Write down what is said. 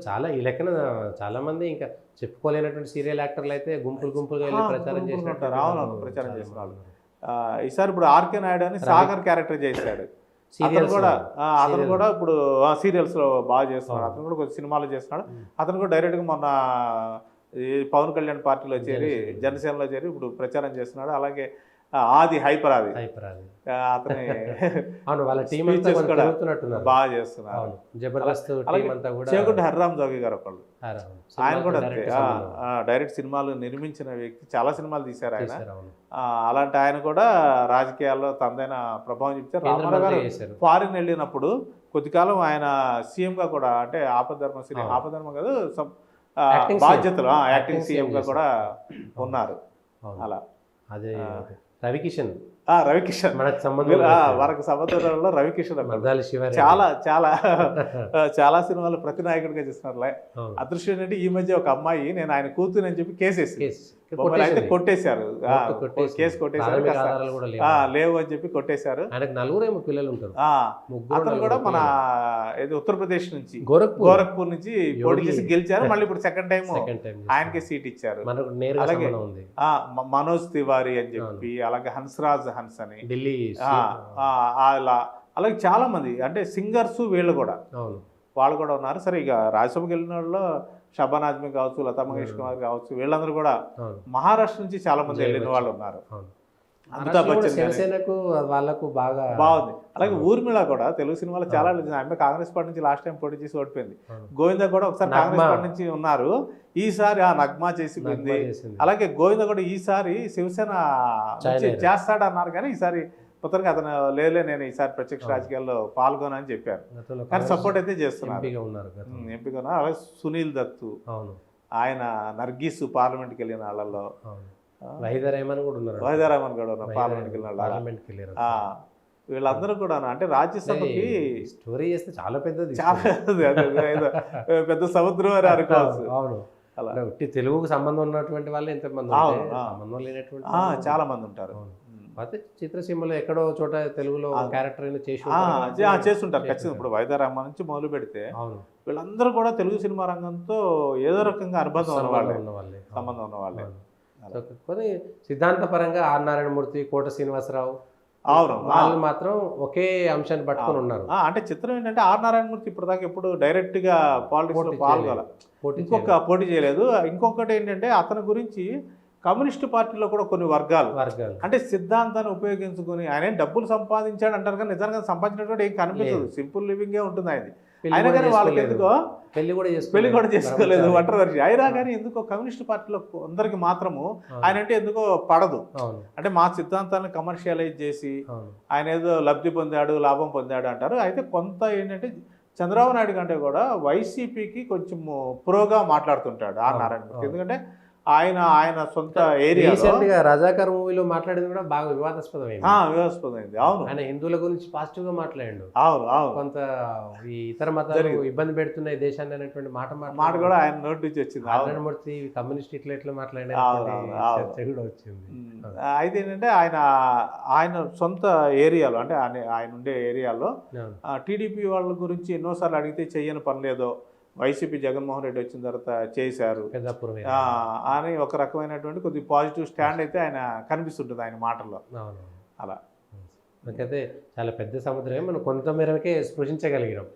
చాలా ఈ లెక్కన చాలామంది ఇంకా చెప్పుకోలేనటువంటి సీరియల్ యాక్టర్లు అయితే గుంపులు గుంపులుగా వెళ్ళి ప్రచారం చేసినట్టు అవునవును ప్రచారం చేసిన వాళ్ళు. ఈసారి ఇప్పుడు ఆర్కే నాయుడు అని సాగర్ క్యారెక్టర్ చేశాడు. అతను కూడా ఇప్పుడు సీరియల్స్ లో బాగా చేస్తున్నాడు. అతను కూడా కొంచెం సినిమాలు చేస్తున్నాడు. అతను కూడా డైరెక్ట్ గా మొన్న ఈ పవన్ కళ్యాణ్ పార్టీలో చేరి జనసేనలో చేరి ఇప్పుడు ప్రచారం చేస్తున్నాడు. అలాగే ఆది హైపర్ ఆది అతని వాళ్ళ టీం బాగా చేస్తున్నారు. జబర్దస్త్ చేకుంటే హర్రామ్ జోగి గారు ఒకళ్ళు, ఆయన కూడా అంతే డైరెక్ట్ సినిమాలు నిర్మించిన వ్యక్తి, చాలా సినిమాలు తీశారు ఆయన. అలాంటి ఆయన కూడా రాజకీయాల్లో తనదైన ప్రభావం చూపించారు. రామారావు గారు ఫారిన్ వెళ్ళినప్పుడు కొద్ది కాలం ఆయన సీఎం గా కూడా, అంటే ఆపధర్మం కాదు బాధ్యతలు యాక్టింగ్ సీఎం గా కూడా ఉన్నారు. అలా అదే రవికిషన్ మనకు సంబంధం వరకు సంబంధంలో రవికిషన్ చాలా చాలా చాలా సినిమాలు ప్రతి నాయకుడిగా చేస్తున్నారు. అదృష్టం ఏంటంటే ఈ మధ్య ఒక అమ్మాయి నేను ఆయన కూతురు అని చెప్పి కేసేసి అయితే కొట్టేశారు. కేసు కొట్టేశారు, లేవు అని చెప్పి కొట్టేశారు. నలుగురేమో పిల్లలు ఉంటారు. అతను కూడా మన ఉత్తరప్రదేశ్ నుంచి గోరఖ్పూర్ నుంచి పోటీ చేసి గెలిచారు. మళ్ళీ ఇప్పుడు సెకండ్ టైం ఆయనకే సీట్ ఇచ్చారు. అలాగే మనోజ్ తివారీ అని చెప్పి, అలాగే హన్స్రాజ్ హన్స్ అని ఢిల్లీ, అలాగే చాలా మంది అంటే సింగర్స్ వీళ్ళు కూడా వాళ్ళు కూడా ఉన్నారు. సరే ఇక రాజ్యసభకి వెళ్ళిన వాళ్ళు షబాన్ ఆజ్మీ కావచ్చు, లతా మంగేష్కర్ కావచ్చు, వీళ్ళందరూ కూడా మహారాష్ట్ర నుంచి చాలా మంది వెళ్ళిన వాళ్ళు ఉన్నారు. అమితాబ్ బచ్చన్ వాళ్ళకు బాగుంది. అలాగే ఊర్మిళ కూడా తెలుగు సినిమాలో చాలా ఆమె కాంగ్రెస్ పార్టీ నుంచి లాస్ట్ టైం పోటీ చేసి ఓడిపోయింది. గోవింద కూడా ఒకసారి కాంగ్రెస్ పార్టీ నుంచి ఉన్నారు, ఈసారి నగ్మా చేసింది. అలాగే గోవింద కూడా ఈసారి శివసేన చేస్తాడు అన్నారు, కానీ ఈసారి మొత్తానికి అతను లేలే నేను ఈసారి ప్రత్యక్ష రాజకీయాల్లో పాల్గొనని చెప్పారు. కానీ సపోర్ట్ అయితే చేస్తున్నారు, ఎంపీగా ఉన్నారు. అలాగే సునీల్ దత్తు, ఆయన నర్గీస్ పార్లమెంట్కి వెళ్ళిన వాళ్ళలో వైద్యరామన్ కూడా ఉన్నారు పార్లమెంట్కి వెళ్ళిన వీళ్ళందరూ కూడా అంటే రాజ్యసభకి స్టోరీ చేస్తే చాలా పెద్దది, పెద్ద సముద్రం అని అనుకోవచ్చు. అలా తెలుగుకు సంబంధం ఉన్నటువంటి వాళ్ళు ఎంతమంది, సంబంధం లేనటువంటి చాలా మంది ఉంటారు. అయితే చిత్రసీమలో ఎక్కడో చోట తెలుగులో క్యారెక్టర్ చేస్తుంటారు ఖచ్చితంగా. ఇప్పుడు వైద్యరామ నుంచి మొదలు పెడితే వీళ్ళందరూ కూడా తెలుగు సినిమా రంగంతో ఏదో రకంగా అనుబంధం ఉన్నవాళ్ళే, సంబంధం ఉన్నవాళ్ళే. సిద్ధాంతపరంగా ఆర్ నారాయణమూర్తి, కోట శ్రీనివాసరావు వాళ్ళు మాత్రం ఒకే అంశాన్ని పట్టుకొని ఉన్నారు. అంటే చిత్రం ఏంటంటే ఆర్ నారాయణమూర్తి ఇప్పటిదాకా ఎప్పుడు డైరెక్ట్ గా పాలిటిక్స్ లో పాల్గొన, ఇంకొక పోటీ చేయలేదు. ఇంకొకటి ఏంటంటే అతని గురించి కమ్యూనిస్టు పార్టీలో కూడా కొన్ని వర్గాలు అంటే సిద్ధాంతాన్ని ఉపయోగించుకుని ఆయన డబ్బులు సంపాదించాడు అంటారు, కానీ నిజంగా సంపాదించినటువంటి ఏం కనిపించదు, సింపుల్ లివింగే ఉంటుంది ఆయన. అయినా కానీ వాళ్ళకి ఎందుకో పెళ్లి కూడా చేసుకోలేదు, ఒంటరి వర్షి అయినా కానీ ఎందుకో కమ్యూనిస్ట్ పార్టీలో అందరికి మాత్రము ఆయన అంటే ఎందుకో పడదు. అంటే మా సిద్ధాంతాన్ని కమర్షియలైజ్ చేసి ఆయన ఏదో లబ్ధి పొందాడు, లాభం పొందాడు అంటారు. అయితే కొంత ఏంటంటే చంద్రబాబు నాయుడు కంటే కూడా వైసీపీకి కొంచెం ప్రోగా మాట్లాడుతుంటాడు ఆర్ నారాయణమూర్తి. ఎందుకంటే ఆయన సొంత ఏరియా రజాకర్ మూవీలో మాట్లాడింది కూడా బాగా వివాదాస్పదమైంది. అవును, ఆయన హిందువుల గురించి పాజిటివ్ గా మాట్లాడాడు. అవును కొంత ఈ ఇతర మతాలు ఇబ్బంది పెడుతున్నాయి దేశాన్ని అనేటువంటి మాట కూడా ఆయన నోటి నుంచి వచ్చింది. నారాయణమూర్తి కమ్యూనిస్ట్ ఇట్లా మాట్లాడారు కూడా వచ్చింది. అయితే ఏంటంటే ఆయన సొంత ఏరియాలో అంటే ఆయన ఉండే ఏరియాలో టీడీపీ వాళ్ళ గురించి ఎన్నోసార్లు అడిగితే చెయ్యని పని లేదో వైసీపీ జగన్మోహన్ రెడ్డి వచ్చిన తర్వాత చేశారు అని ఒక రకమైనటువంటి కొద్ది పాజిటివ్ స్టాండ్ అయితే ఆయన కనిపిస్తుంటుంది ఆయన మాటల్లో. అలా నాకైతే చాలా పెద్ద సముద్రమే మనం కొంత మేరకే స్పృశించగలిగినాం.